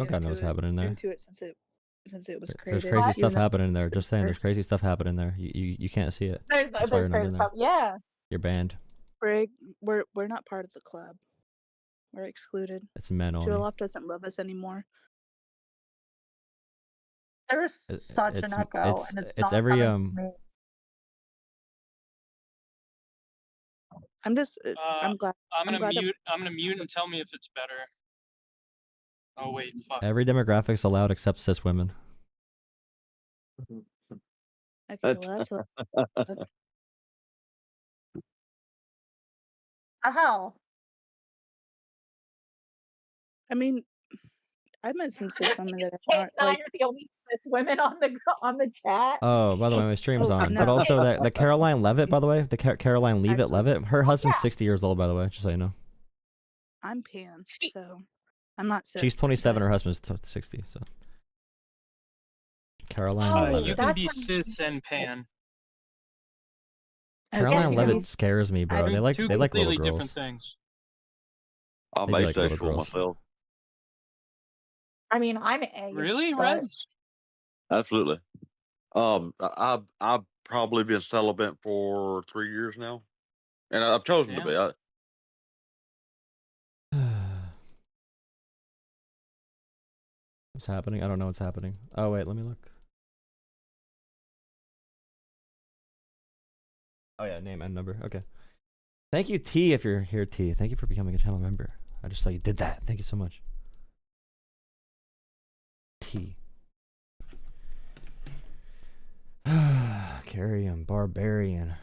Oh God knows what's happening there. into it since it was There's created. crazy stuff happening there. Just saying, there's crazy stuff happening there. You can't see it. There's That's why you're not crazy in there. stuff. Yeah. You're banned. Brig, we're not part of the club. We're excluded. It's men only. Jewel doesn't love us anymore. There's such an echo, and it's not every coming from me. I'm glad. I'm gonna mute and tell me if it's better. Oh wait, fuck. Every demographic's allowed except cis women. Okay, well that's How? I mean, I met some cis women that are not like. You're the only cis women on the chat. Oh, by the way, my stream's on. No. But also the Caroline Levitt, by the way, the Caroline Levitt, her husband's 60 years old, by the way, just so you know. I'm pan, so I'm not cis. She's 27, her husband's 60, so. Caroline Levitt. You can be cis and pan. Caroline Levitt scares me, bro. They like little girls. Different things. I'm asexual myself. I mean, I'm a. Really, Reds? Absolutely. I've probably been celibate for 3 years now, and I've chosen to be. What's happening? I don't know what's happening. Oh wait, let me look. Oh yeah, name and number. Okay. Thank you, T, if you're here, T. Thank you for becoming a channel member. I just saw you did that. Thank you so much. T. Carrion, barbarian.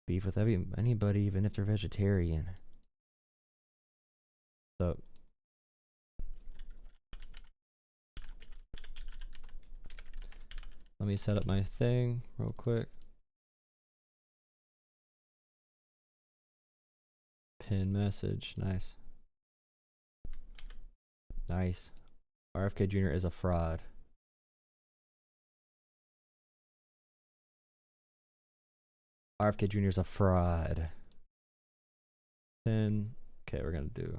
Beef with anybody, even if they're vegetarian. So. Let me set up my thing real quick. Pin message, nice. Nice. RFK Jr. is a fraud. RFK Jr. is a fraud. Pin. Okay, we're gonna do.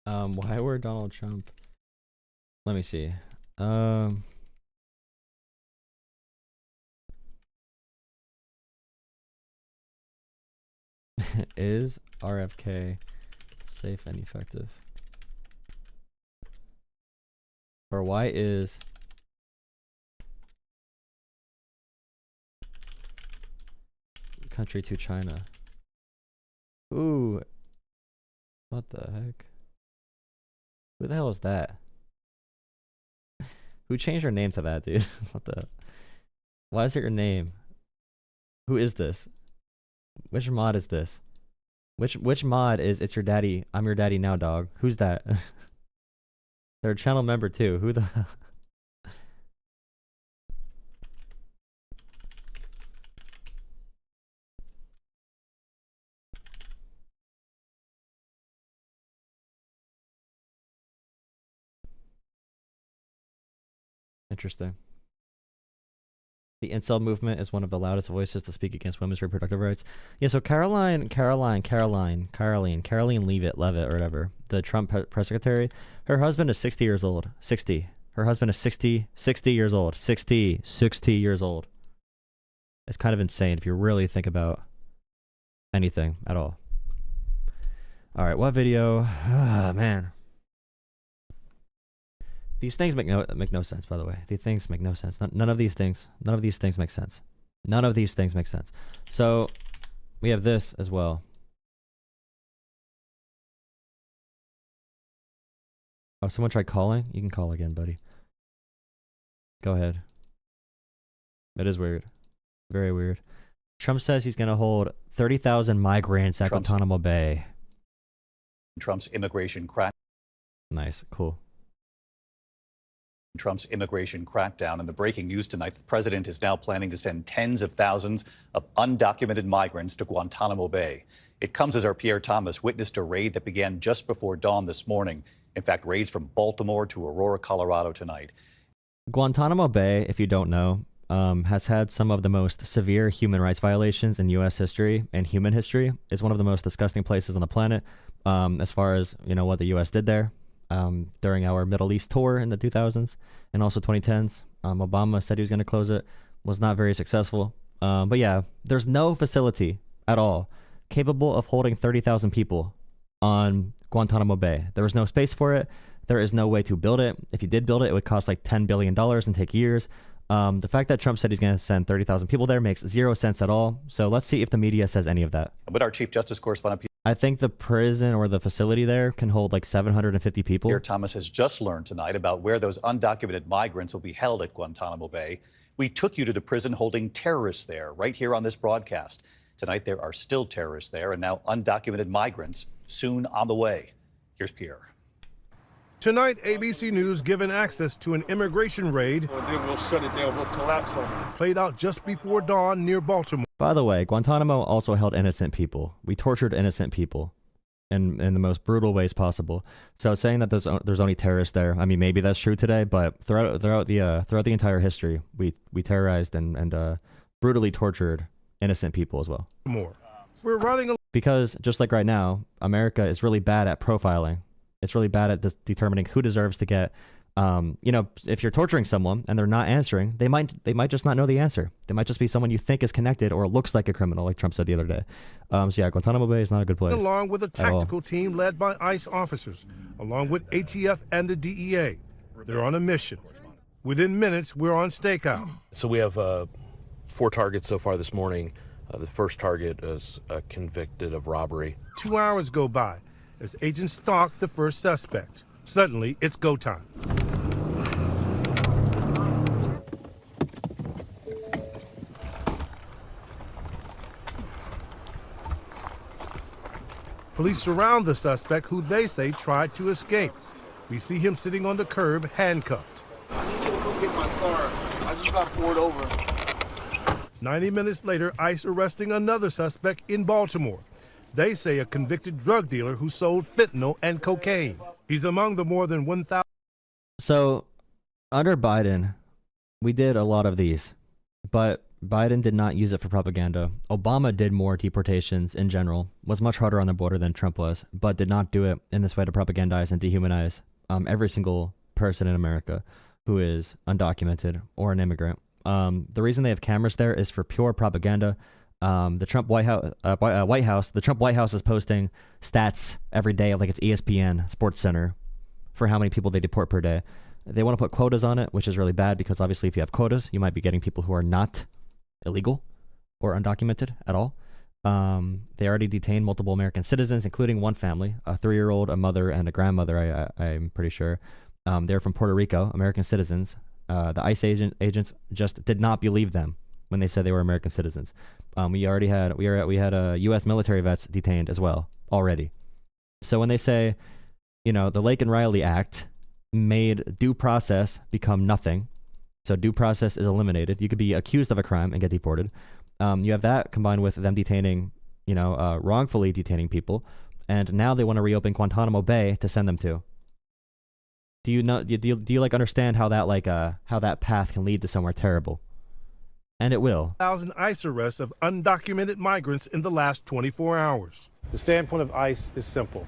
Why were Donald Trump? Let me see. Is RFK safe and effective? Or why is country to China? Ooh. What the heck? Who the hell is that? Who changed her name to that, dude? What the? Why is it your name? Who is this? Which mod is this? Which mod is it's your daddy? I'm your daddy now, dog. Who's that? They're a channel member too. Who the? Interesting. The incel movement is one of the loudest voices to speak against women's reproductive rights. Yeah, so Caroline Levitt, or whatever, the Trump press secretary, her husband is 60 years old. 60. Her husband is 60 years old. 60 years old. It's kind of insane if you really think about anything at all. All right, what video? Ah, man. These things make no sense, by the way. These things make no sense. None of these things make sense. None of these things make sense. So we have this as well. Oh, someone tried calling? You can call again, buddy. Go ahead. It is weird. Very weird. Trump says he's going to hold 30,000 migrants at Guantanamo Bay. Trump's immigration crack. Nice. Cool. Trump's immigration crackdown. And the breaking news tonight, the president is now planning to send tens of thousands of undocumented migrants to Guantanamo Bay. It comes as our Pierre Thomas witnessed a raid that began just before dawn this morning. In fact, raids from Baltimore to Aurora, Colorado tonight. Guantanamo Bay, if you don't know, has had some of the most severe human rights violations in U.S. history and human history. It's one of the most disgusting places on the planet, as far as, you know, what the U.S. did there during our Middle East tour in the 2000s and also 2010s. Obama said he was going to close it, was not very successful. But yeah, there's no facility at all capable of holding 30,000 people on Guantanamo Bay. There was no space for it. There is no way to build it. If you did build it, it would cost like $10 billion and take years. The fact that Trump said he's going to send 30,000 people there makes zero sense at all. So let's see if the media says any of that. But our Chief Justice correspondent, I think the prison or the facility there can hold like 750 people. Pierre Thomas has just learned tonight about where those undocumented migrants will be held at Guantanamo Bay. We took you to the prison holding terrorists there right here on this broadcast. Tonight, there are still terrorists there and now undocumented migrants soon on the way. Here's Pierre. Tonight, ABC News given access to an immigration raid then we'll shut it down, we'll collapse on it. Played out just before dawn near Baltimore. By the way, Guantanamo also held innocent people. We tortured innocent people in the most brutal ways possible. So saying that there's only terrorists there, I mean, maybe that's true today, but throughout the entire history, we terrorized and brutally tortured innocent people as well. We're running because just like right now, America is really bad at profiling. It's really bad at determining who deserves to get, you know, if you're torturing someone and they're not answering, they might just not know the answer. They might just be someone you think is connected or looks like a criminal, like Trump said the other day. So yeah, Guantanamo Bay is not a good place. Along with a tactical team led by ICE officers, along with ATF and the DEA. They're on a mission. Within minutes, we're on stakeout. So we have 4 targets so far this morning. The first target is convicted of robbery. 2 hours go by as agents stalk the first suspect. Suddenly, it's go time. Police surround the suspect, who they say tried to escape. We see him sitting on the curb, handcuffed. I need to go get my car. I just got pulled over. 90 minutes later, ICE arresting another suspect in Baltimore. They say a convicted drug dealer who sold fentanyl and cocaine. He's among the more than 1,000. So, under Biden, we did a lot of these, but Biden did not use it for propaganda. Obama did more deportations in general, was much harder on the border than Trump was, but did not do it in this way to propagandize and dehumanize every single person in America who is undocumented or an immigrant. The reason they have cameras there is for pure propaganda. The Trump White House is posting stats every day of like it's ESPN, Sports Center, for how many people they deport per day. They want to put quotas on it, which is really bad because obviously if you have quotas, you might be getting people who are not illegal or undocumented at all. They already detained multiple American citizens, including one family, a 3-year-old, a mother, and a grandmother, I'm pretty sure. They're from Puerto Rico, American citizens. The ICE agents just did not believe them when they said they were American citizens. We had U.S. military vets detained as well already. So when they say, you know, the Lake and Riley Act made due process become nothing, so due process is eliminated. You could be accused of a crime and get deported. You have that combined with them detaining, you know, wrongfully detaining people, and now they want to reopen Guantanamo Bay to send them to. Do you like understand how that path can lead to somewhere terrible? And it will. 1,000 ICE arrests of undocumented migrants in the last 24 hours. The standpoint of ICE is simple.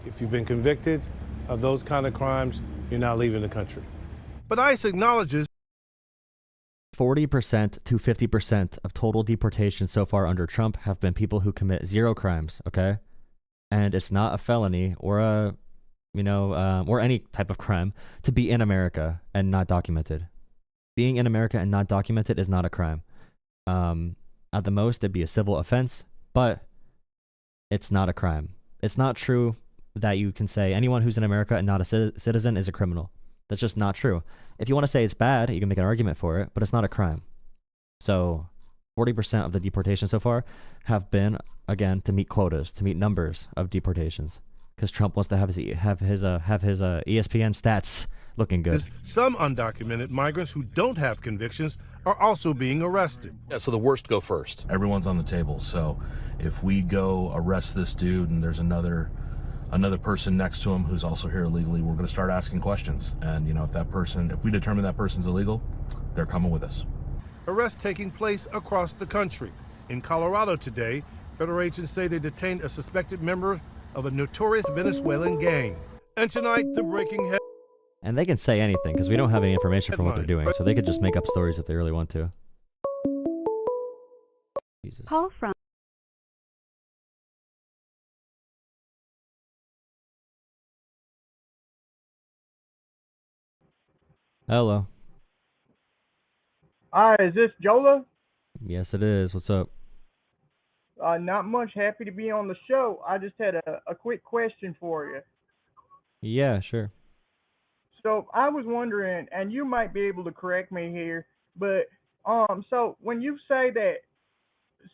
If you've been convicted of those kind of crimes, you're not leaving the country. But ICE acknowledges 40% to 50% of total deportations so far under Trump have been people who commit 0 crimes, okay? And it's not a felony or a, you know, or any type of crime to be in America and not documented. Being in America and not documented is not a crime. At the most, it'd be a civil offense, but it's not a crime. It's not true that you can say anyone who's in America and not a citizen is a criminal. That's just not true. If you want to say it's bad, you can make an argument for it, but it's not a crime. So 40% of the deportations so far have been, again, to meet quotas, to meet numbers of deportations, because Trump wants to have his ESPN stats looking good. Some undocumented migrants who don't have convictions are also being arrested. Yeah, so the worst go first. Everyone's on the table. So if we go arrest this dude and there's another person next to him who's also here illegally, we're going to start asking questions. And, you know, if we determine that person's illegal, they're coming with us. arrests taking place across the country. In Colorado today, federal agents say they detained a suspected member of a notorious Venezuelan gang. And tonight, the breaking head. And they can say anything because we don't have any information from what they're doing, so they could just make up stories if they really want to. Jesus. Call from. Hello. Hi, is this Jola? Yes, it is. What's up? Not much. Happy to be on the show. I just had a quick question for you. Yeah, sure. So I was wondering, and you might be able to correct me here, but so when you say that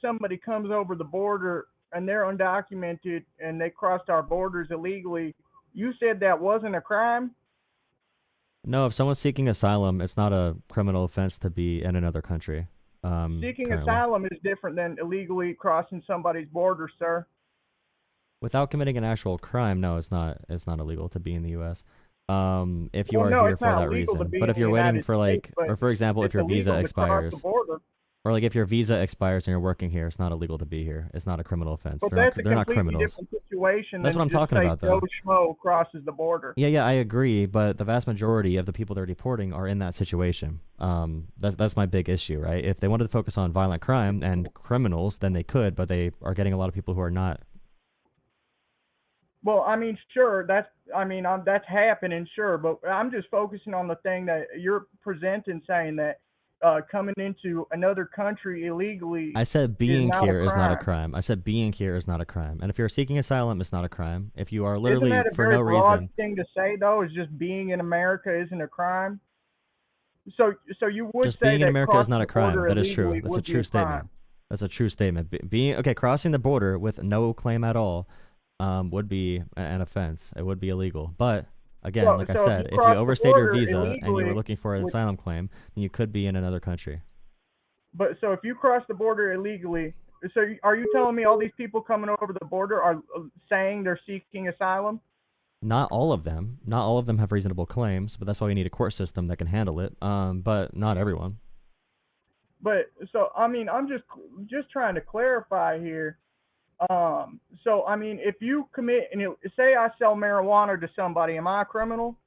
somebody comes over the border and they're undocumented and they crossed our borders illegally, you said that wasn't a crime? No, if someone's seeking asylum, it's not a criminal offense to be in another country. Seeking currently. asylum is different than illegally crossing somebody's border, sir. Without committing an actual crime, no, it's not illegal to be in the U.S. If you Well, are no, here it's for not that illegal to reason. be But in if you're the waiting United for like, States, but or for example, if it's your visa illegal to cross the expires, border. or like if your visa expires and you're working here, it's not illegal to be here. It's not a criminal offense. But They're that's not, they're a not completely criminals. different situation. That's than what I'm just talking say about, though. Joe Schmo crosses the border. Yeah, I agree, but the vast majority of the people they're deporting are in that situation. That's my big issue, right? If they wanted to focus on violent crime and criminals, then they could, but they are getting a lot of people who are not. Well, I mean, sure, that's happening, sure, but I'm just focusing on the thing that you're presenting, saying that coming into another country illegally. I said being not a here is not a crime. crime. I said being here is not a crime. And if you're seeking asylum, it's not a crime. If you are Isn't literally that a for very no broad reason, thing to say, though? Is just being in America isn't a crime? So you would just say being in that America is not a crossing the crime. border That is true. illegally That's a would be true crime. statement. That's a true statement. Being okay, crossing the border with no claim at all, would be an offense. It would be illegal. But again, So- like I so if said, you if you cross the overstayed your border visa and you were illegally, looking for an would- asylum claim, then you could be in another country. But so if you cross the border illegally, are you telling me all these people coming over the border are saying they're seeking asylum? Not all of them. Not all of them have reasonable claims, but that's why we need a court system that can handle it. But not everyone. But so I mean, I'm just trying to clarify here. So I mean, if you commit and say I sell marijuana to somebody, am I a criminal?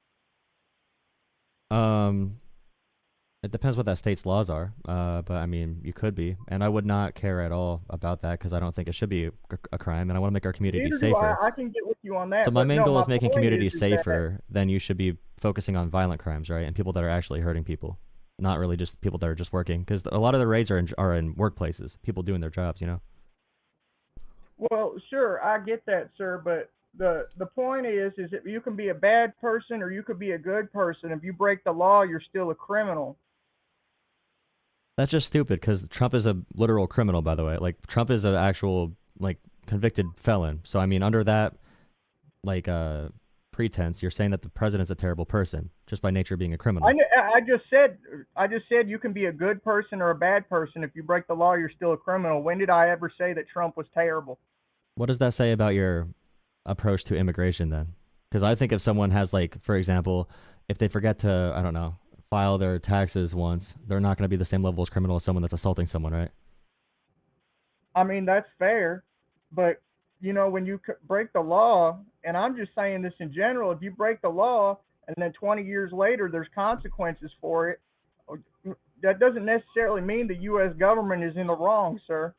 It depends what that state's laws are. But I mean, you could be, and I would not care at all about that because I don't think it should be a crime, and I want to make our community Neither do safer. I can get with you on that. So my but main no, goal my is making point communities is that- safer. Then you should be focusing on violent crimes, right? And people that are actually hurting people, not really just people that are just working. Because a lot of the raids are in workplaces, people doing their jobs, you know. Well, sure, I get that, sir, but the point is that you can be a bad person or you could be a good person. If you break the law, you're still a criminal. That's just stupid because Trump is a literal criminal, by the way. Like, Trump is an actual, like, convicted felon. So, I mean, under that, like, pretense, you're saying that the president's a terrible person just by nature of being a criminal. I just said you can be a good person or a bad person. If you break the law, you're still a criminal. When did I ever say that Trump was terrible? What does that say about your approach to immigration then? Because I think if someone has, like, for example, if they forget to, I don't know, file their taxes once, they're not going to be the same level as criminal as someone that's assaulting someone, right? I mean, that's fair, but you know, when you break the law, and I'm just saying this in general, if you break the law and then 20 years later there's consequences for it, that doesn't necessarily mean the U.S. government is in the wrong, sir.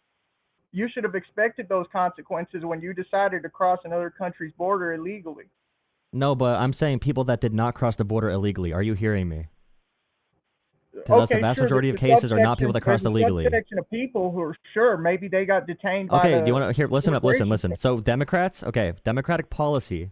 You should have expected those consequences when you decided to cross another country's border illegally. No, but I'm saying people that did not cross the border illegally. Are you hearing me? Because that's the vast majority of cases are not people that crossed illegally. There's a subsection of people who are sure maybe they got detained by Okay, the do you want to hear? Listen up, immigration listen. So Democrats, okay, Democratic policy,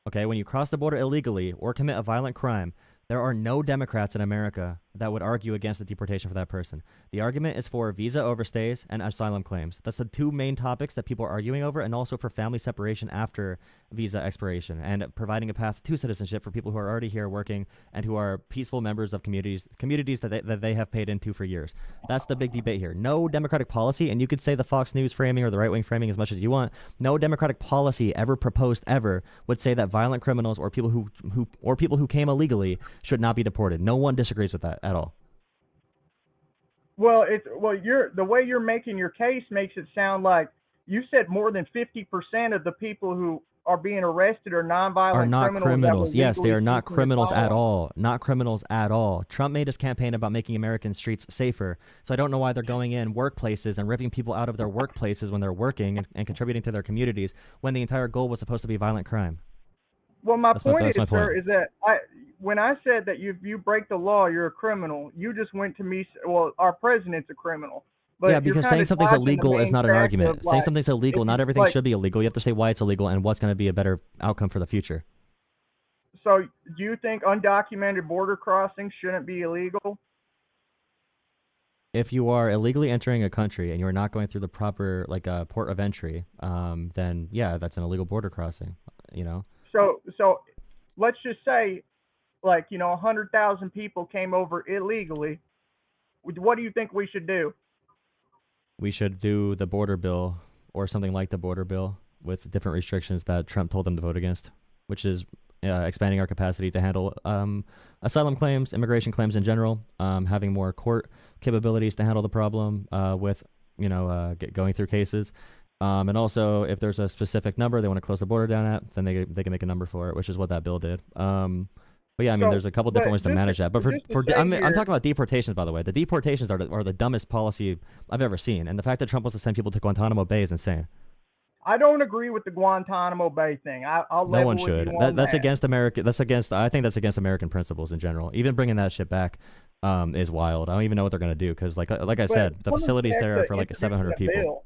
okay, when you cross the border illegally or commit a violent crime, there are no Democrats in America that would argue against the deportation for that person. The argument is for visa overstays and asylum claims. That's the two main topics that people are arguing over, and also for family separation after visa expiration and providing a path to citizenship for people who are already here working and who are peaceful members of communities that they have paid into for years. That's the big debate here. No Democratic policy, and you could say the Fox News framing or the right-wing framing as much as you want, no Democratic policy ever proposed ever would say that violent criminals or people who came illegally should not be deported. No one disagrees with that at all. Well, the way you're making your case makes it sound like you said more than 50% of the people who are being arrested are nonviolent are not criminals. Yes, they are not seeking criminals at asylum. all. Not criminals at all. Trump made his campaign about making American streets safer. So I don't know why they're going in workplaces and ripping people out of their workplaces when they're working and contributing to their communities when the entire goal was supposed to be violent crime. Well, my That's point my is, point. sir, is that when I said that if you break the law, you're a criminal, you just went to me, well, our president's a criminal. But yeah, because saying something's illegal is not an argument. Saying something's illegal, not everything should be illegal. You have to say why it's illegal and what's going to be a better outcome for the future. So do you think undocumented border crossings shouldn't be illegal? If you are illegally entering a country and you're not going through the proper port of entry, then yeah, that's an illegal border crossing, you know? So let's just say 100,000 people came over illegally. What do you think we should do? We should do the border bill or something like the border bill with different restrictions that Trump told them to vote against, which is expanding our capacity to handle asylum claims, immigration claims in general, having more court capabilities to handle the problem with, going through cases. And also, if there's a specific number they want to close the border down at, then they can make a number for it, which is what that bill did. But yeah, I mean, there's a couple different ways to manage that. But I'm talking about deportations, by the way. The deportations are the dumbest policy I've ever seen. And the fact that Trump wants to send people to Guantanamo Bay is insane. I don't agree with the Guantanamo Bay thing. No one should. That's against America. I think that's against American principles in general. Even bringing that shit back is wild. I don't even know what they're gonna do because, like I said, the facilities there are for like 700 people.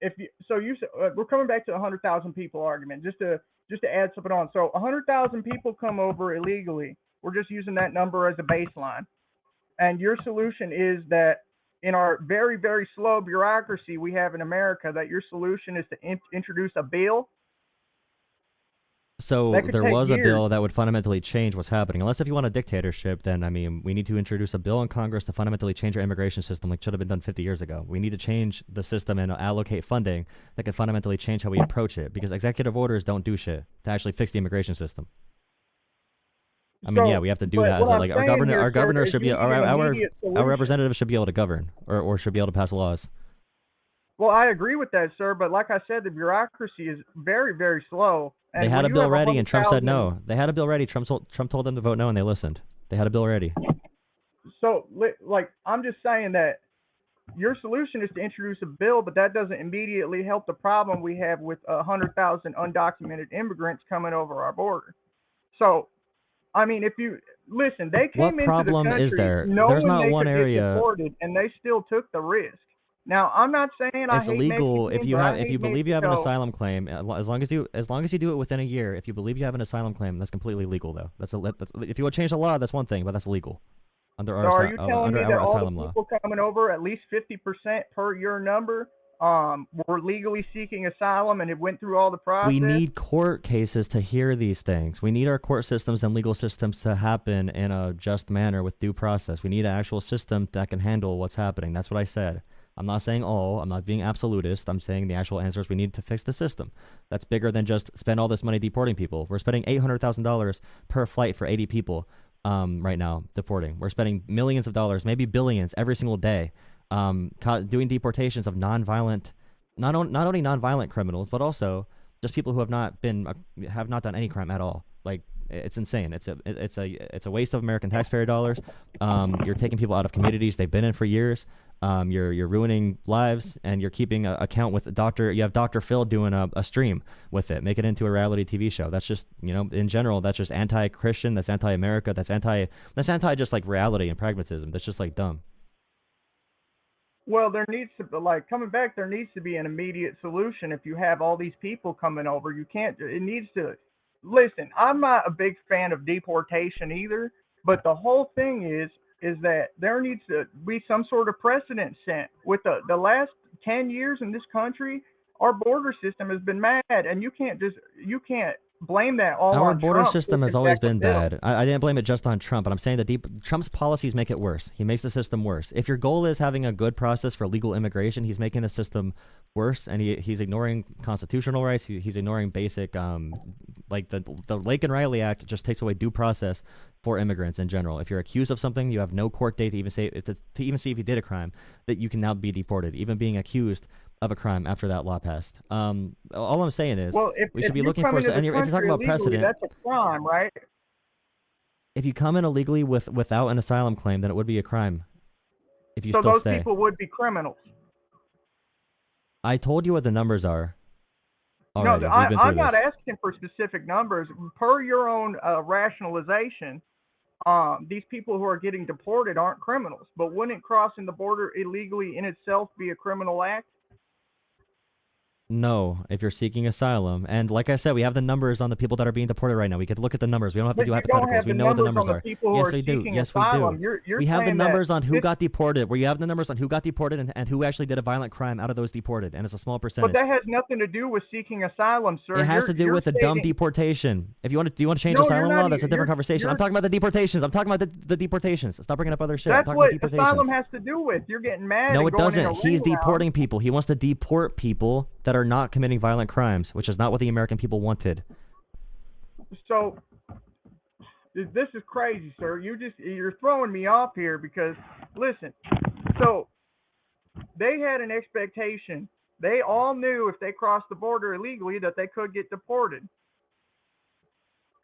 We're coming back to the 100,000 people argument, just to add something on. So 100,000 people come over illegally. We're just using that number as a baseline. And your solution is that in our very, very slow bureaucracy we have in America, that your solution is to introduce a bill. So there was a bill that would fundamentally change what's happening. Unless if you want a dictatorship, then I mean, we need to introduce a bill in Congress to fundamentally change our immigration system, like should have been done 50 years ago. We need to change the system and allocate funding that can fundamentally change how we approach it, because executive orders don't do shit to actually fix the immigration system. I mean, yeah, we have to do that. Like our governor should be our representatives should be able to govern or should be able to pass laws. Well, I agree with that, sir. But like I said, the bureaucracy is very, very slow. And they had a bill ready, and Trump said no. They had a bill ready. Trump told them to vote no, and they listened. They had a bill ready. So, I'm just saying that your solution is to introduce a bill, but that doesn't immediately help the problem we have with 100,000 undocumented immigrants coming over our border. So, I mean, if you listen, they came into the country. What problem is there? There's not one area. Deported, and they still took the risk. Now, I'm not saying it's illegal if you believe you have an asylum claim, as long as you do it within a year. If you believe you have an asylum claim, that's completely legal, though. If you want to change the law, that's one thing, but that's illegal under our are you telling me that all the law. People coming over, at least 50% per your number, were legally seeking asylum and it went through all the process? We need court cases to hear these things. We need our court systems and legal systems to happen in a just manner with due process. We need an actual system that can handle what's happening. That's what I said. I'm not saying all. I'm not being absolutist. I'm saying the actual answer is we need to fix the system. That's bigger than just spend all this money deporting people. We're spending $800,000 per flight for 80 people right now deporting. We're spending millions of dollars, maybe billions every single day doing deportations of not only nonviolent criminals, but also just people who have not done any crime at all. Like, it's insane. It's a waste of American taxpayer dollars. You're taking people out of communities they've been in for years. You're ruining lives, and you're keeping a account with you have Dr. Phil doing a stream with it, make it into a reality TV show. That's just, in general, that's just anti-Christian, that's anti-America, that's anti just like reality and pragmatism. That's just like dumb. Well, there needs to be an immediate solution. If you have all these people coming over, listen, I'm not a big fan of deportation either, but the whole thing is that there needs to be some sort of precedent set. With the last 10 years in this country, our border system has been mad, and you can't blame that all on Trump. Our border system has always been bad. I didn't blame it just on Trump, but I'm saying that Trump's policies make it worse. He makes the system worse. If your goal is having a good process for legal immigration, he's making the system worse, and he's ignoring constitutional rights. He's ignoring basic Like the Laken Riley Act just takes away due process for immigrants in general. If you're accused of something, you have no court date to even say to even see if you did a crime, that you can now be deported, even being accused of a crime after that law passed. All I'm saying is, Well, we should be looking for. And if you're talking about precedent, that's a crime, right? if you come in illegally without an asylum claim, then it would be a crime. If you so still those stay. people would be criminals. I told you what the numbers are. Already. No, I'm not asking for specific numbers. Per your own rationalization, these people who are getting deported aren't criminals. But wouldn't crossing the border illegally in itself be a criminal act? No, if you're seeking asylum. And like I said, we have the numbers on the people that are being deported right now. We could look at the numbers. We don't have to do hypotheticals. We know what the numbers are. Yes, we do. Yes, we do. We have the numbers on who got deported. We have the numbers on who got deported and who actually did a violent crime out of those deported. And it's a small percentage. But that has nothing to do with seeking asylum, sir. It has to do with a dumb deportation. If you want to, do you want to change asylum law? That's a different conversation. I'm talking about the deportations. I'm talking about the deportations. Stop bringing up other shit. That's I'm talking what about deportations. asylum has to do with. You're getting mad. No, it doesn't. He's deporting people. He wants to deport people that are not committing violent crimes, which is not what the American people wanted. So this is crazy, sir. You're throwing me off here because listen. So they had an expectation. They all knew if they crossed the border illegally that they could get deported.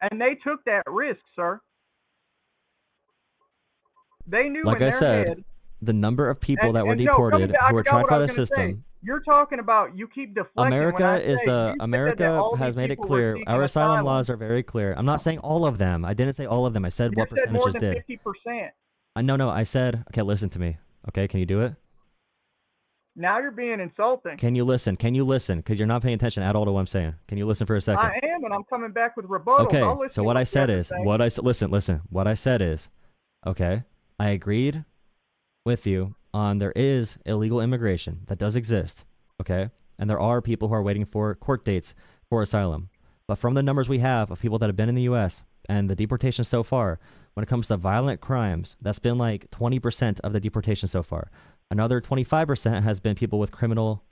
And they took that risk, sir. They knew like in I their said, head, that number of people that were deported who were tracked by the system. You're talking about, you keep deflecting. America has made it clear. Our asylum laws are very clear. I'm not saying all of them. I didn't say all of them. I said what percentages did. More than 50%. No. I said, okay, listen to me. Okay, can you do it? Now you're being insulting. Can you listen? Because you're not paying attention at all to what I'm saying. Can you listen for a second? I am, and I'm coming back with rebuttals. Okay, so what I said is, listen. What I said is, okay, I agreed with you on there is illegal immigration that does exist, okay? And there are people who are waiting for court dates for asylum. But from the numbers we have of people that have been in the U.S. and the deportation so far, when it comes to violent crimes, that's been like 20% of the deportation so far. Another 25% has been people with criminal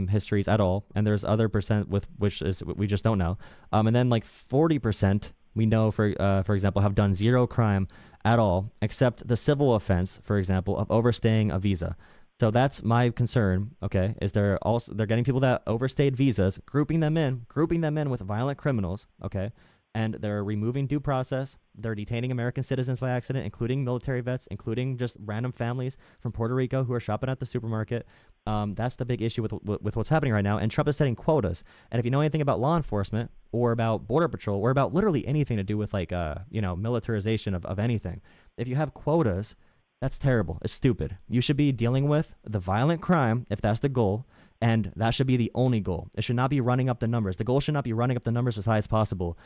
histories at all, and there's other percent with which is we just don't know. And then like 40% we know, for example, have done zero crime at all, except the civil offense, for example, of overstaying a visa. So that's my concern, okay, is they're getting people that overstayed visas, grouping them in with violent criminals, okay, and they're removing due process. They're detaining American citizens by accident, including military vets, including just random families from Puerto Rico who are shopping at the supermarket. That's the big issue with what's happening right now. And Trump is setting quotas. And if you know anything about law enforcement or about border patrol or about literally anything to do with like militarization of anything, if you have quotas, that's terrible. It's stupid. You should be dealing with the violent crime if that's the goal. And that should be the only goal. It should not be running up the numbers. The goal should not be running up the numbers as high as possible,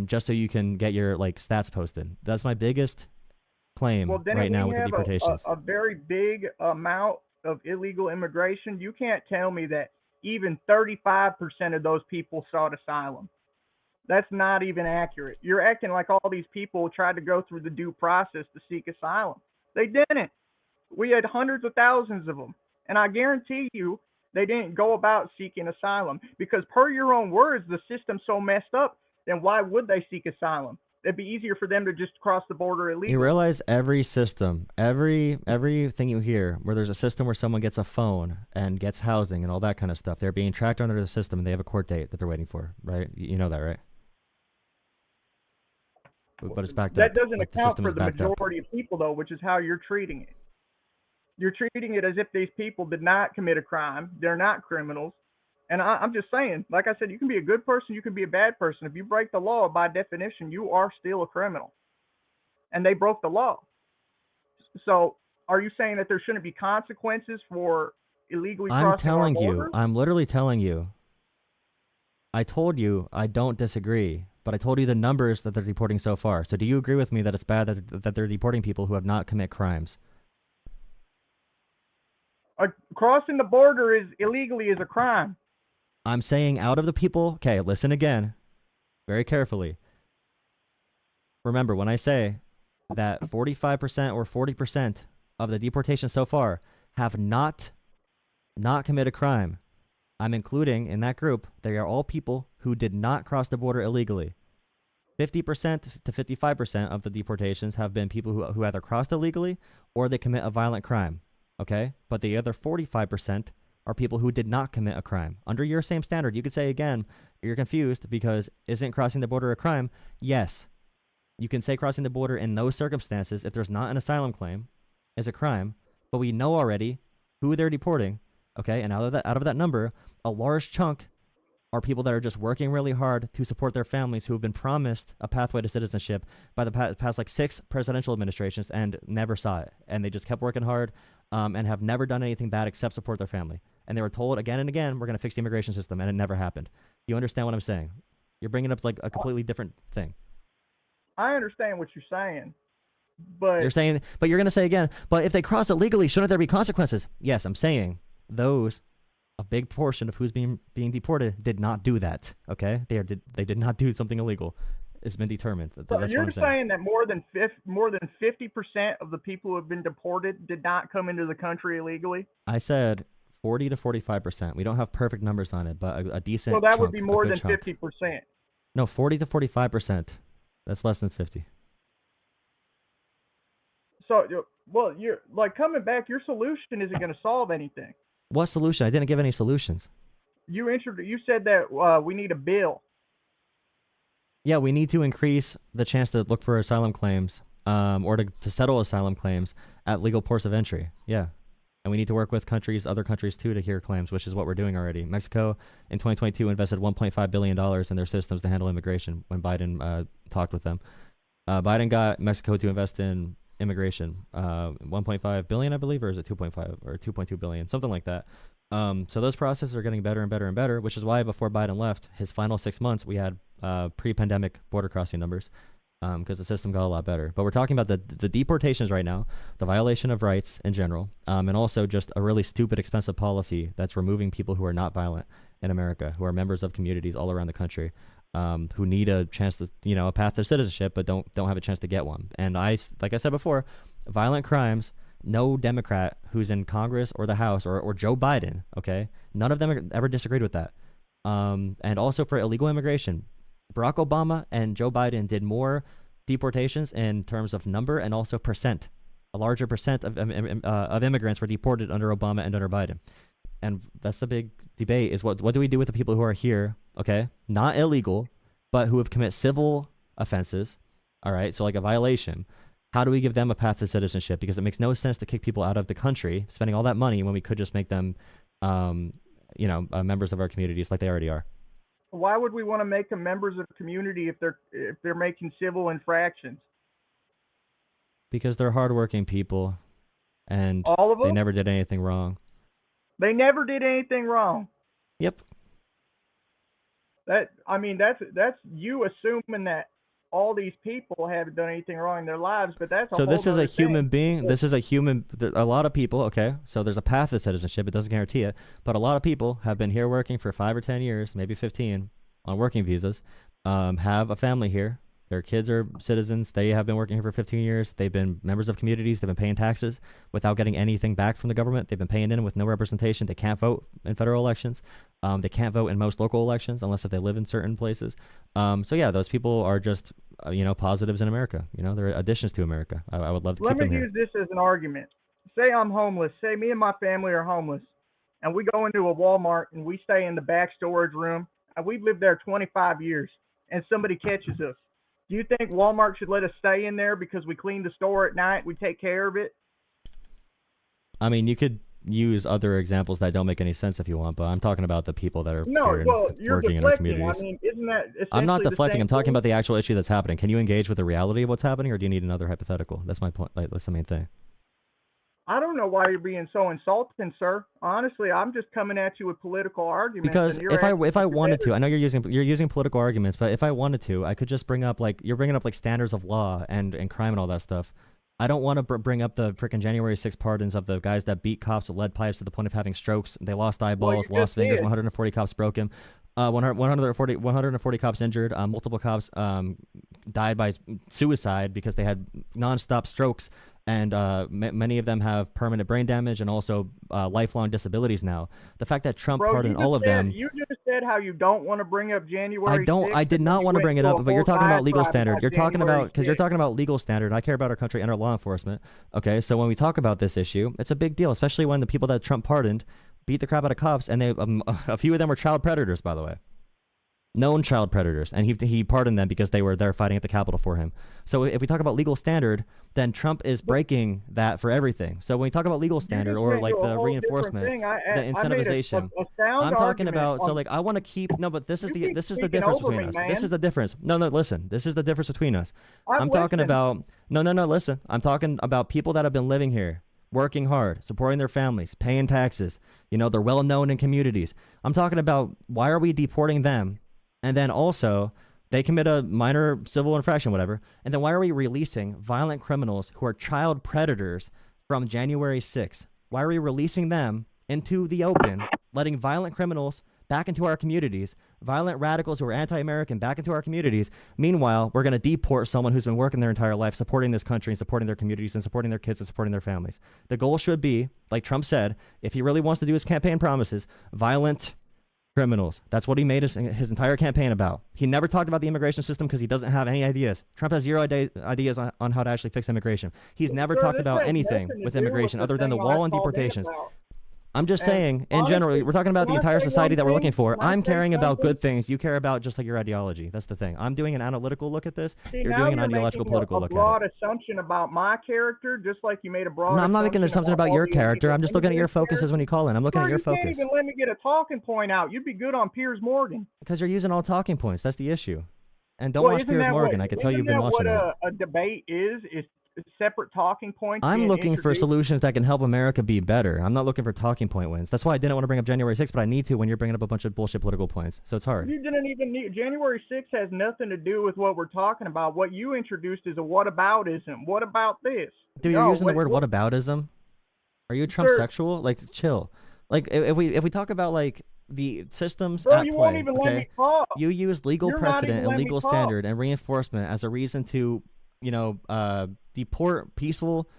just so you can get your like stats posted. That's my biggest claim right now with the deportations. A very big amount of illegal immigration. You can't tell me that even 35% of those people sought asylum. That's not even accurate. You're acting like all these people tried to go through the due process to seek asylum. They didn't. We had hundreds of thousands of them. And I guarantee you, they didn't go about seeking asylum because per your own words, the system's so messed up, then why would they seek asylum? It'd be easier for them to just cross the border illegally. You realize every system, everything you hear where there's a system where someone gets a phone and gets housing and all that kind of stuff, they're being tracked under the system and they have a court date that they're waiting for, right? You know that, right? But it's backed up. That doesn't like account for the majority of people, though, which is how you're treating it. You're treating it as if these people did not commit a crime. They're not criminals. And I'm just saying, like I said, you can be a good person, you can be a bad person. If you break the law, by definition, you are still a criminal. And they broke the law. So are you saying that there shouldn't be consequences for illegally crossing our border? I'm literally telling you. I told you I don't disagree, but I told you the numbers that they're deporting so far. So do you agree with me that it's bad that they're deporting people who have not commit crimes? Crossing the border illegally is a crime. I'm saying out of the people, okay, listen again, very carefully. Remember, when I say that 45% or 40% of the deportation so far have not committed a crime, I'm including in that group, they are all people who did not cross the border illegally. 50% to 55% of the deportations have been people who either crossed illegally or they commit a violent crime, okay? But the other 45% are people who did not commit a crime. Under your same standard, you could say again, you're confused because isn't crossing the border a crime? Yes. You can say crossing the border in those circumstances, if there's not an asylum claim, is a crime, but we know already who they're deporting, okay? And out of that number, a large chunk are people that are just working really hard to support their families who have been promised a pathway to citizenship by the past like 6 presidential administrations and never saw it. And they just kept working hard and have never done anything bad except support their family. And they were told again and again, we're going to fix the immigration system, and it never happened. You understand what I'm saying? You're bringing up like a completely different thing. I understand what you're saying, but you're going to say again, but if they cross it legally, shouldn't there be consequences? Yes, I'm saying a big portion of who's being deported did not do that. Okay, they did not do something illegal. It's been determined. That's you're what I'm saying that more than 50% of the people who have been deported did not come into the country illegally. I said 40 to 45%. We don't have perfect numbers on it, but a decent. So that would chunk, be more than chunk. 50%. No, 40 to 45%. That's less than 50. So, well, you're like coming back. Your solution isn't going to solve anything. What solution? I didn't give any solutions. You said that we need a bill. Yeah, we need to increase the chance to look for asylum claims, or to settle asylum claims at legal ports of entry. Yeah, and we need to work with other countries too, to hear claims, which is what we're doing already. Mexico in 2022 invested $1.5 billion in their systems to handle immigration when Biden talked with them. Biden got Mexico to invest in immigration, 1.5 billion, I believe, or is it 2.5 or 2.2 billion, something like that. So those processes are getting better and better and better, which is why before Biden left, his final 6 months, we had pre-pandemic border crossing numbers, because the system got a lot better. But we're talking about the deportations right now, the violation of rights in general, and also just a really stupid, expensive policy that's removing people who are not violent in America, who are members of communities all around the country, who need a chance to, a path to citizenship, but don't have a chance to get one. And like I said before, violent crimes, no Democrat who's in Congress or the House or Joe Biden, okay, none of them ever disagreed with that. And also for illegal immigration, Barack Obama and Joe Biden did more deportations in terms of number and also percent. A larger percent of immigrants were deported under Obama and under Biden. And that's the big debate, is what do we do with the people who are here, okay, not illegal, but who have committed civil offenses, all right, so like a violation. How do we give them a path to citizenship? Because it makes no sense to kick people out of the country, spending all that money, when we could just make them, members of our communities like they already are. Why would we want to make them members of the community if they're making civil infractions? Because they're hardworking people, and all of them? They never did anything wrong. They never did anything wrong. Yep. That's you assuming that all these people haven't done anything wrong in their lives, but that's a so whole this is a human thing. being. This is a human. A lot of people. Okay, so there's a path to citizenship. It doesn't guarantee it, but a lot of people have been here working for 5 or 10 years, maybe 15, on working visas. Have a family here. Their kids are citizens. They have been working here for 15 years. They've been members of communities. They've been paying taxes without getting anything back from the government. They've been paying in with no representation. They can't vote in federal elections. They can't vote in most local elections unless if they live in certain places. So yeah, those people are just, positives in America. They're additions to America. I would love to keep them here. Let me use this as an argument. Say I'm homeless. Say me and my family are homeless, and we go into a Walmart and we stay in the back storage room, and we've lived there 25 years, and somebody catches us. Do you think Walmart should let us stay in there because we clean the store at night, we take care of it? I mean, you could use other examples that don't make any sense if you want, but I'm talking about the people that are working in our communities. I mean, isn't that I'm not deflecting. I'm talking about the actual issue that's happening. Can you engage with the reality of what's happening, or do you need another hypothetical? That's my point. That's the main thing. I don't know why you're being so insulting, sir. Honestly, I'm just coming at you with political arguments. Because if I wanted to, I know you're using political arguments, but if I wanted to, I could just bring up you're bringing up standards of law and crime and all that stuff. I don't want to bring up the freaking January 6th pardons of the guys that beat cops with lead pipes to the point of having strokes. They lost eyeballs, lost fingers, 140 cops broken, 140 cops injured, multiple cops died by suicide because they had nonstop strokes. And many of them have permanent brain damage and also lifelong disabilities now. The fact that Trump pardoned all of them. You just said said how you don't want to bring up January 6th. I did not want to bring it up, but you're talking about legal standard. You're talking about, because you're January talking about legal standard. I care about our country and our law enforcement. Okay, so when we talk about this issue, it's a big deal, especially when the people that Trump pardoned beat the crap out of cops, and a few of them were child predators, by the way. Known child predators, and he pardoned them because they were there fighting at the Capitol for him. So if we talk about legal standard, then Trump is breaking that for everything. So when we talk about legal standard or like the reinforcement, the incentivization, I'm talking about. So like I want to keep but this is the difference between us. This is the difference. No, listen. This is the difference between us. I'm talking about no. Listen. I'm talking about people that have been living here, working hard, supporting their families, paying taxes. You know, they're well known in communities. I'm talking about why are we deporting them? And then also, they commit a minor civil infraction, whatever. And then why are we releasing violent criminals who are child predators from January 6th? Why are we releasing them into the open, letting violent criminals back into our communities, violent radicals who are anti-American back into our communities? Meanwhile, we're going to deport someone who's been working their entire life, supporting this country and supporting their communities and supporting their kids and supporting their families. The goal should be, like Trump said, if he really wants to do his campaign promises, violent criminals. That's what he made his entire campaign about. He never talked about the immigration system because he doesn't have any ideas. Trump has zero ideas on how to actually fix immigration. He's never talked about anything with immigration other than the wall and deportations. I'm just saying, in general, we're talking about the entire society that we're looking for. I'm caring about good things. You care about just like your ideology. That's the thing. I'm doing an analytical look at this. You're doing an ideological, political look at it. A broad assumption about my character, just like you made a broad. No, I'm not making an assumption about your character. I'm just looking at your focuses when you call in. I'm looking at your focus. You can't even let me get a talking point out. You'd be good on Piers Morgan. Because you're using all talking points. That's the issue. And don't watch Piers Morgan. I can tell you've been watching it. A debate is separate talking points. I'm looking for solutions that can help America be better. I'm not looking for talking point wins. That's why I didn't want to bring up January 6th, but I need to when you're bringing up a bunch of bullshit political points. So it's hard. You didn't even need January 6th has nothing to do with what we're talking about. What you introduced is a whataboutism. What about this? Dude, you're using the word whataboutism? Are you a Trump sexual? Like, chill. Like, if we talk about like the systems at play, okay? You use legal precedent and legal standard and reinforcement as a reason to, deport peaceful,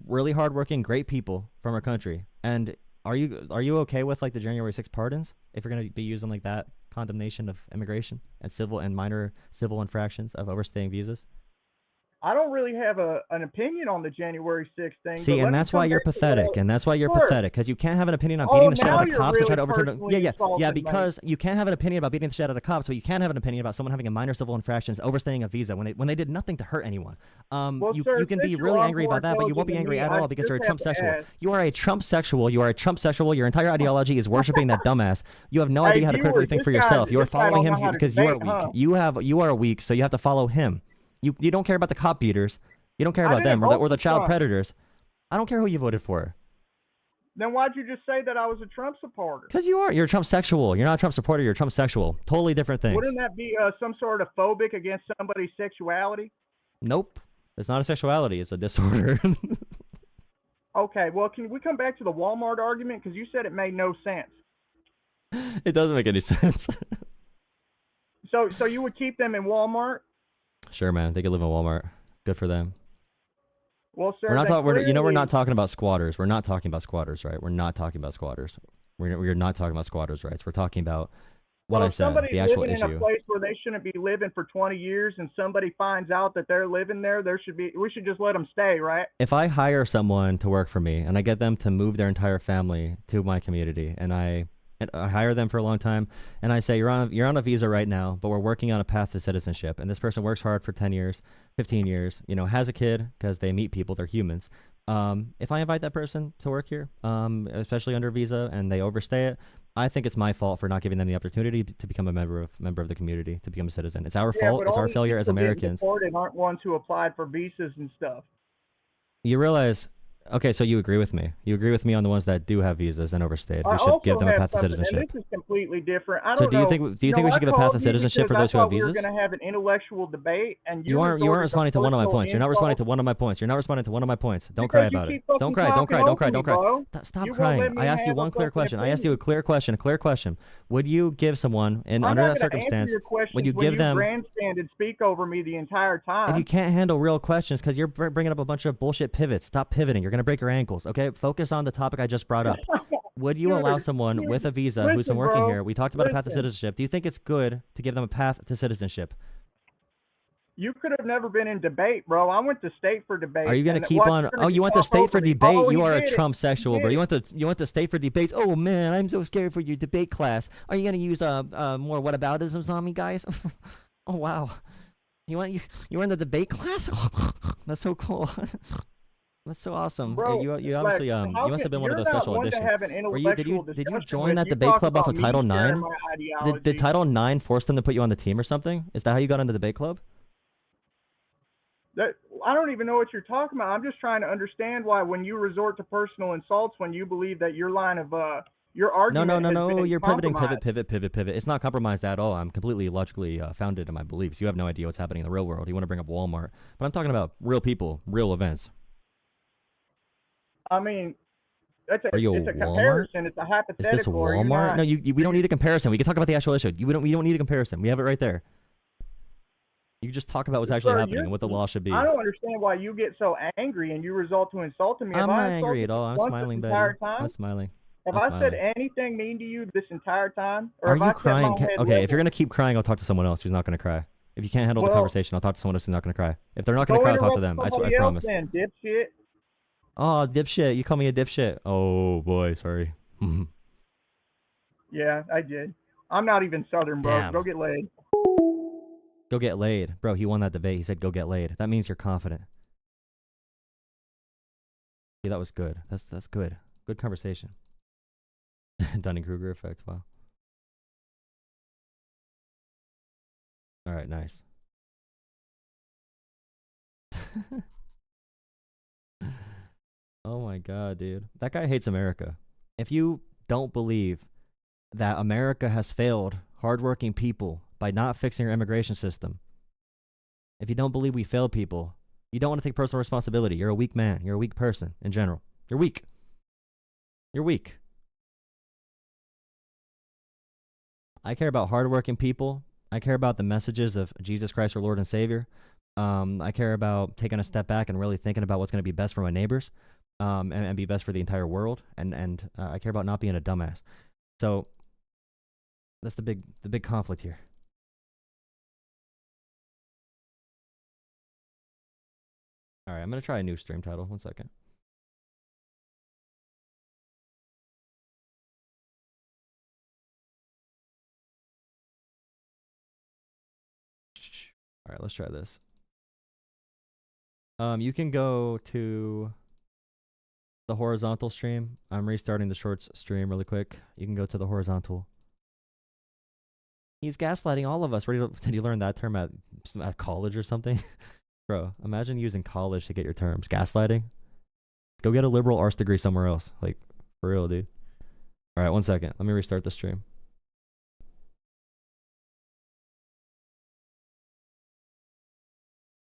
really hardworking, great people from our country. And are you okay with like the January 6th pardons if you're going to be using like that condemnation of immigration and civil and minor civil infractions of overstaying visas? I don't really have an opinion on the January 6th thing. See, and that's why you're pathetic. And that's why you're pathetic, because you can't have an opinion on beating the shit out of cops to try to overturn. Yeah, because you can't have an opinion about beating the shit out of cops, but you can have an opinion about someone having a minor civil infractions, overstaying a visa when they did nothing to hurt anyone. You can be really angry about that, but you won't be angry at all because you're a Trump sexual. You are a Trump sexual. You are a Trump sexual. Your entire ideology is worshiping that dumbass. You have no idea how to critically think for yourself. You are following him because you are weak. You are weak, so you have to follow him. You don't care about the cop beaters. You don't care about them or the child predators. I don't care who you voted for. Then why'd you just say that I was a Trump supporter? Because you are. You're a Trump sexual. You're not a Trump supporter. You're a Trump sexual. Totally different things. Wouldn't that be some sort of phobic against somebody's sexuality? Nope. It's not a sexuality. It's a disorder. Okay. Well, can we come back to the Walmart argument? Because you said it made no sense. It doesn't make any sense. So you would keep them in Walmart? Sure, man. They could live in Walmart. Good for them. Well, sir, we're not talking about squatters. We're not talking about squatters, right? We're not talking about squatters. We're not talking about squatters' rights. We're talking about what I said, the actual issue. Somebody's living in a place where they shouldn't be living for 20 years, and somebody finds out that they're living there, we should just let them stay, right? If I hire someone to work for me and I get them to move their entire family to my community, and I hire them for a long time, and I say, you're on a visa right now, but we're working on a path to citizenship, and this person works hard for 10 years, 15 years, has a kid because they meet people, they're humans. If I invite that person to work here, especially under visa, and they overstay it, I think it's my fault for not giving them the opportunity to become a member of the community, to become a citizen. It's our fault. It's our failure as Americans. Deported aren't ones who applied for visas and stuff. You realize... Okay, so you agree with me. You agree with me on the ones that do have visas and overstayed. We should give them a path to citizenship. And this is completely different. I so don't do you think we should give a path to citizenship for those who have visas? We were going to have an intellectual debate, and you aren't responding to one of my points. You're not responding to one of my points. You're not responding to one of my points. Don't cry about it. Don't cry. Stop crying. I asked you one clear question. I asked you a clear question. Would you give someone under that circumstance? Would you give them? Grandstand and speak over me the entire time. If you can't handle real questions because you're bringing up a bunch of bullshit pivots, stop pivoting. You're going to break your ankles. Okay, focus on the topic I just brought up. would you allow someone with a visa who's been working here? We talked about a path to citizenship. Do you think it's good to give them a path to citizenship? You could have never been in debate, bro. I went to state for debate. Are you gonna keep on? Oh, you went to state for debate. You are a Trump sexual, bro. You went to state for debates. Oh man, I'm so scared for your debate class. Are you gonna use more whataboutisms on me, guys? Oh wow, you were in the debate class. That's so cool. That's so awesome. Bro, you obviously you must have been one of those special editions. Did you join that You debate talk club off about of Title me sharing IX? my ideology. Did Title IX force them to put you on the team or something? Is that how you got into the debate club? I don't even know what you're talking about. I'm just trying to understand why when you resort to personal insults, when you believe that your line of your argument No. You're pivoting, compromised. pivot. It's not compromised at all. I'm completely logically founded in my beliefs. You have no idea what's happening in the real world. You want to bring up Walmart, but I'm talking about real people, real events. I mean, it's a Walmart? comparison. It's a hypothetical. Is this Walmart? No, we don't need a comparison. We can talk about the actual issue. We don't need a comparison. We have it right there. You just talk about what's actually happening and what the law should be. I don't understand why you get so angry and you result to insulting me. I'm not angry at all. I'm smiling, Betty. I'm smiling. Have I said anything mean to you this entire time? Or Are you crying? Okay, if you're gonna keep crying, I'll talk to someone else who's not gonna cry. If you can't handle the conversation, I'll talk to someone else who's not gonna cry. If they're not gonna cry, I'll talk to them. I promise. Then, dipshit. Oh, dipshit! You call me a dipshit? Oh boy, sorry. Yeah, I did. I'm not even Southern, bro. Damn. Go get laid. Go get laid, bro. He won that debate. He said, "Go get laid." That means you're confident. Yeah, that was good. That's good. Good conversation. Dunning-Kruger effect. Wow. All right, nice. Oh my god, dude. That guy hates America. If you don't believe that America has failed hardworking people by not fixing our immigration system, if you don't believe we failed people, you don't want to take personal responsibility. You're a weak man. You're a weak person in general. You're weak. You're weak. I care about hardworking people. I care about the messages of Jesus Christ, our Lord and Savior. I care about taking a step back and really thinking about what's going to be best for my neighbors, and be best for the entire world. And I care about not being a dumbass. So that's the big conflict here. All right, I'm gonna try a new stream title. 1 second. All right, let's try this. You can go to the horizontal stream. I'm restarting the shorts stream really quick. You can go to the horizontal. He's gaslighting all of us. Did you learn that term at college or something? Bro, imagine using college to get your terms. Gaslighting? Go get a liberal arts degree somewhere else. Like, for real, dude. All right, 1 second. Let me restart the stream.